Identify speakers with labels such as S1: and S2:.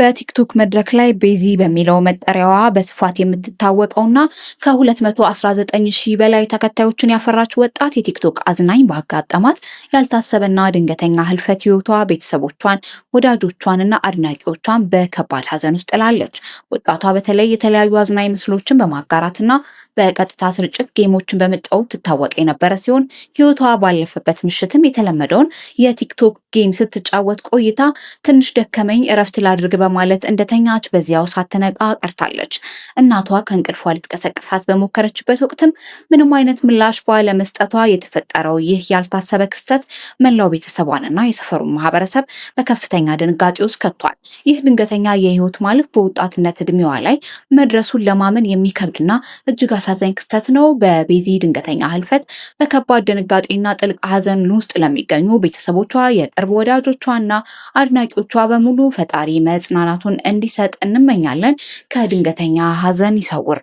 S1: በቲክቶክ መድረክ ላይ ቤዚ በሚለው መጠሪያዋ በስፋት የምትታወቀውና ከ219 ሺህ በላይ ተከታዮችን ያፈራች ወጣት የቲክቶክ አዝናኝ ባጋጠማት ያልታሰበና ድንገተኛ ህልፈት ህይወቷ ቤተሰቦቿን፣ ወዳጆቿንና አድናቂዎቿን በከባድ ሀዘን ውስጥ ጥላለች። ወጣቷ በተለይ የተለያዩ አዝናኝ ምስሎችን በማጋራትና በቀጥታ ስርጭት ጌሞችን በመጫወት ትታወቅ የነበረ ሲሆን ህይወቷ ባለፈበት ምሽትም የተለመደውን የቲክቶክ ጌም ስትጫወት ቆይታ ትንሽ ደከመኝ እረፍት ላድርግ በማለት እንደተኛች በዚያው ሳትነቃ ቀርታለች። እናቷ ከእንቅልፏ ልትቀሰቅሳት በሞከረችበት ወቅትም ምንም አይነት ምላሽ ባለመስጠቷ የተፈጠረው ይህ ያልታሰበ ክስተት መላው ቤተሰቧንና የሰፈሩን ማህበረሰብ በከፍተኛ ድንጋጤ ውስጥ ከቷል። ይህ ድንገተኛ የህይወት ማለፍ በወጣትነት እድሜዋ ላይ መድረሱን ለማመን የሚከብድና እጅግ አሳዛኝ ክስተት ነው። በቤዚ ድንገተኛ ህልፈት በከባድ ድንጋጤና ጥልቅ ሀዘን ውስጥ ለሚገኙ ቤተሰቦቿ፣ የቅርብ ወዳጆቿና አድናቂዎቿ በሙሉ ፈጣሪ መጽናናቱን እንዲሰጥ እንመኛለን። ከድንገተኛ ሀዘን ይሰውር።